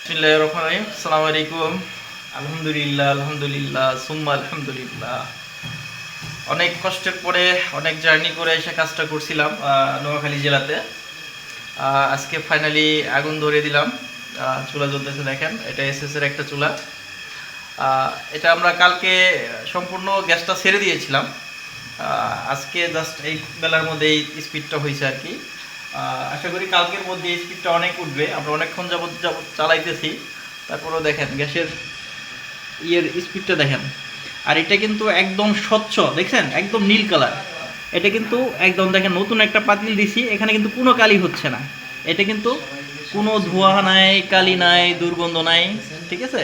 বিসমিল্লাহির রহমানির রহিম। আসসালামু আলাইকুম। আলহামদুলিল্লাহ আলহামদুলিল্লাহ সুম্মা আলহামদুলিল্লাহ। অনেক কষ্টের পরে অনেক জার্নি করে এসে কাজটা করছিলাম নোয়াখালী জেলাতে। আজকে ফাইনালি আগুন ধরে দিলাম। চুলা জ্বলতেছে, দেখেন এটা এসএস এর একটা চুলা। এটা আমরা কালকে সম্পূর্ণ গ্যাসটা ছেড়ে দিয়েছিলাম। আজকে জাস্ট এই বেলার মধ্যে এই স্পিডটা হয়েছে আর কি। আশা করি কালকের মধ্যে এই স্পিডটা অনেক উঠবে। আমরা অনেকক্ষণ যাবত চালাইতেছি, তারপরেও দেখেন গ্যাসের স্পিডটা দেখেন। আর এটা কিন্তু একদম স্বচ্ছ, দেখছেন একদম নীল কালার। এটা কিন্তু একদম দেখেন নতুন একটা পাতিল দিছি, এখানে কিন্তু কোনো কালি হচ্ছে না। এটা কিন্তু কোনো ধোঁয়া নাই, কালি নাই, দুর্গন্ধ নাই, ঠিক আছে,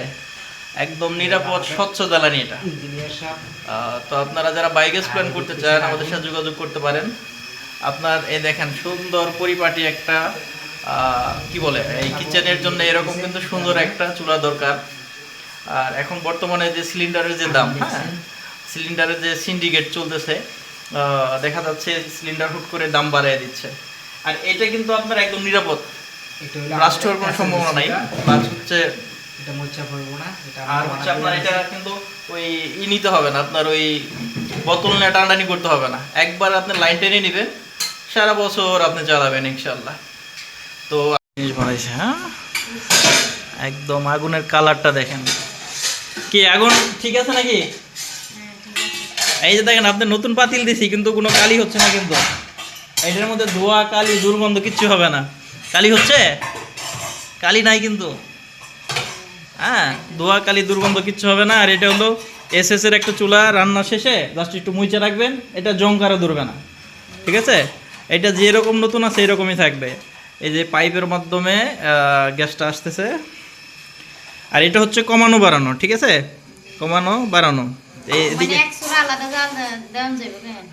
একদম নিরাপদ স্বচ্ছ জ্বালানি এটা। তো আপনারা যারা বায়োগ্যাস প্ল্যান করতে চান আমাদের সাথে যোগাযোগ করতে পারেন। আপনার এই দেখেন সুন্দর পরিপাটি একটা কি বলে এই কিচেনের জন্য এরকম কিন্তু সুন্দর একটা চুলা দরকার। আর এখন বর্তমানে যে সিলিন্ডারের যে দাম, হ্যাঁ সিলিন্ডারের যে সিন্ডিকেট চলতেছে, দেখা যাচ্ছে সিলিন্ডার হুট করে দাম বাড়িয়ে দিচ্ছে। আর এটা কিন্তু আপনার একদম নিরাপদ, ব্লাস্ট হওয়ার কোনো সম্ভাবনা নাই। প্লাস হচ্ছে আর হচ্ছে আপনার এটা কিন্তু ওই নিতে হবে না, আপনার ওই বোতল নিয়ে টানাটানি করতে হবে না। একবার আপনি লাইন টেনে নেবেন, সারা বছর আপনি চালাবেন ইনশাল্লাহ। তো জিনিস বানাইছে, হ্যাঁ একদম আগুনের কালারটা দেখেন। কি আগুন ঠিক আছে নাকি? এই যে দেখেন আপনি নতুন পাতিল দিছি কিন্তু কোনো কালি হচ্ছে না, কিন্তু এটার মধ্যে ধোয়া কালি দুর্গন্ধ কিচ্ছু হবে না। কালি হচ্ছে? কালি নাই কিন্তু, হ্যাঁ ধোয়া কালি দুর্গন্ধ কিচ্ছু হবে না। আর এটা হলো এসএস এর একটা চুলা, রান্না শেষে জাস্ট একটু মুইচে রাখবেন, এটা জংকারও ধরবে না, ঠিক আছে। এটা যেরকম নতুন আছে এরকমই থাকবে। এই যে পাইপের মাধ্যমে গ্যাসটা আসতেছে। আর এটা হচ্ছে কমানো বাড়ানো, ঠিক আছে, কমানো বাড়ানো এইদিকে।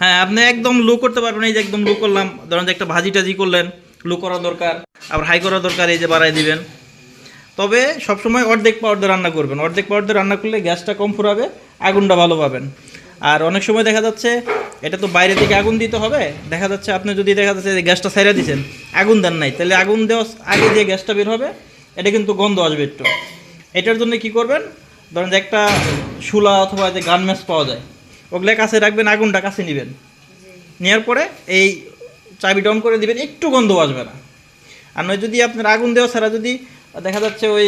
হ্যাঁ আপনি একদম লো করতে পারবেন। এই যে একদম লো করলাম, ধরেন যে একটা ভাজি টাজি করলেন, লো করা দরকার, আবার হাই করা দরকার, এই যে বাড়াই দিবেন। তবে সবসময় অর্ধেক পাওয়ার দিয়ে রান্না করবেন। অর্ধেক পাওয়ার দিয়ে রান্না করলে গ্যাসটা কম ফুরাবে, আগুনটা ভালো পাবেন। আর অনেক সময় দেখা যাচ্ছে এটা তো বাইরে থেকে আগুন দিতে হবে, দেখা যাচ্ছে আপনি যদি দেখা যাচ্ছে গ্যাসটা ছাইড়া দিয়েছেন, আগুন দেন নাই, তাহলে আগুন দেওয়া আগে যে গ্যাসটা বের হবে এটা কিন্তু গন্ধ আসবে একটু। এটার জন্য কি করবেন, ধরেন যে একটা শুলা অথবা যে গান ম্যাচ পাওয়া যায়, ওগুলো কাছে রাখবেন, আগুনটা কাছে নেবেন, নেওয়ার পরে এই চাবিটা অন করে দিবেন, একটু গন্ধ আসবে না। আর নয় যদি আপনার আগুন দেওয়া ছাড়া যদি দেখা যাচ্ছে ওই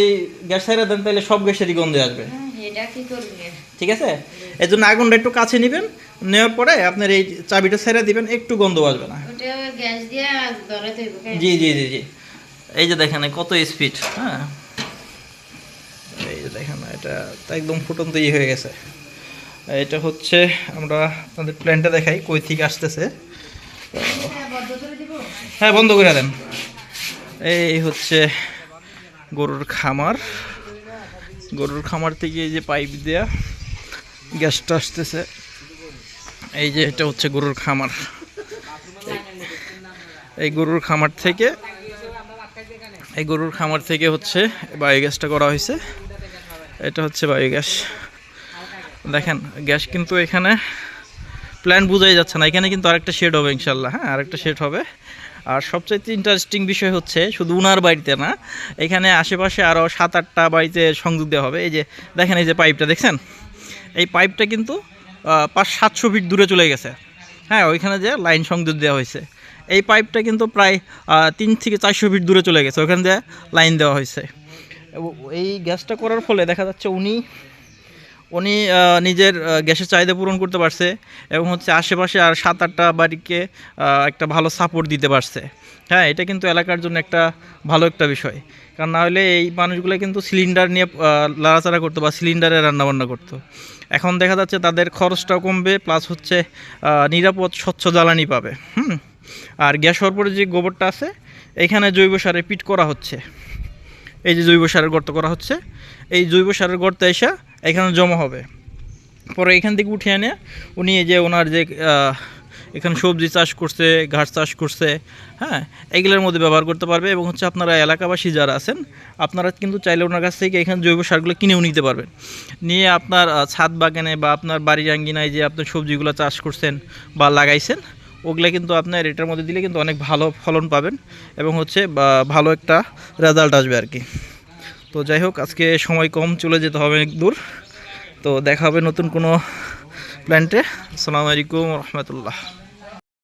গ্যাস ছাইড়া দেন, তাহলে সব গ্যাসেরই গন্ধ আসবে, ঠিক আছে। এই জন্য আগুনটা একটু কাছে নেবেন, নেওয়ার পরে আপনার এই চাবিটা ছেড়ে দিবেন, একটু গন্ধ আসবে না। জি জি জি জি। এই যে দেখেন কত স্পিড, হ্যাঁ এই যে দেখেন এটা একদম ফুটন্ত হয়ে গেছে। এটা হচ্ছে আমরা আপনাদের প্ল্যানটা দেখাই কই থেকে আসতেছে। হ্যাঁ বন্ধ করে দেন। এই হচ্ছে গরুর খামার, গরুর খামার থেকে এই যে পাইপ দেয়া গ্যাসটা আসতেছে। এই যে এটা হচ্ছে গরুর খামার, এই গরুর খামার থেকে, এই গরুর খামার থেকে হচ্ছে বায়োগ্যাসটা করা হয়েছে। এটা হচ্ছে বায়োগ্যাস। দেখেন গ্যাস কিন্তু এখানে প্ল্যান বোঝাই যাচ্ছে না, এখানে কিন্তু আরেকটা শেড হবে ইনশাল্লাহ, হ্যাঁ আরেকটা শেড হবে। আর সবচাইতে ইন্টারেস্টিং বিষয় হচ্ছে শুধু উনার বাড়িতে না, এখানে আশেপাশে আরও 7-8টা বাড়িতে সংযোগ দেওয়া হবে। এই যে দেখেন এই যে পাইপটা দেখছেন, এই পাইপটা কিন্তু 500-700 ফিট দূরে চলে গেছে, হ্যাঁ ওইখানে যে লাইন সংযোগ দেওয়া হয়েছে। এই পাইপটা কিন্তু প্রায় 3 থেকে 400 ফিট দূরে চলে গেছে, ওখান দিয়ে লাইন দেওয়া হয়েছে। এই গ্যাসটা করার ফলে দেখা যাচ্ছে উনি নিজের গ্যাসের চাহিদা পূরণ করতে পারছে, এবং হচ্ছে আশেপাশে আর 7-8টা বাড়িকে একটা ভালো সাপোর্ট দিতে পারছে। হ্যাঁ এটা কিন্তু এলাকার জন্য একটা ভালো একটা বিষয়, কারণ না হলে এই মানুষগুলো কিন্তু সিলিন্ডার নিয়ে লাড়াচাড়া করতো বা সিলিন্ডারে রান্নাবান্না করতো। এখন দেখা যাচ্ছে তাদের খরচটাও কমবে, প্লাস হচ্ছে নিরাপদ স্বচ্ছ জ্বালানি পাবে। আর গ্যাস হওয়ার পরে যে গোবরটা আছে এখানে জৈব সারে পিট করা হচ্ছে, এই যে জৈব সারের গর্ত করা হচ্ছে, এই জৈব সারের গর্তে এসে এখানে জমা হবে। পরে এখান থেকে উঠে এনে উনি এই যে ওনার যে এখানে সবজি চাষ করছে, ঘাস চাষ করছে, হ্যাঁ এগুলোর মধ্যে ব্যবহার করতে পারবে। এবং হচ্ছে আপনারা এলাকাবাসী যারা আছেন আপনারা কিন্তু চাইলে ওনার কাছ থেকে এখানে জৈব সারগুলো কিনেও নিতে পারবেন, নিয়ে আপনার ছাদ বাগানে বা আপনার বাড়ির আঙ্গিনায় যে আপনার সবজিগুলো চাষ করছেন বা লাগাইছেন ওগুলো কিন্তু আপনার এটার মধ্যে দিলে কিন্তু অনেক ভালো ফলন পাবেন এবং হচ্ছে ভালো একটা রেজাল্ট আসবে আর কি। তো যাই হোক, আজকে সময় কম, চলে যেতে হবে অনেক দূর। তো দেখা হবে নতুন কোনো প্ল্যান্টে। আসসালামু আলাইকুম রহমতুল্লাহ।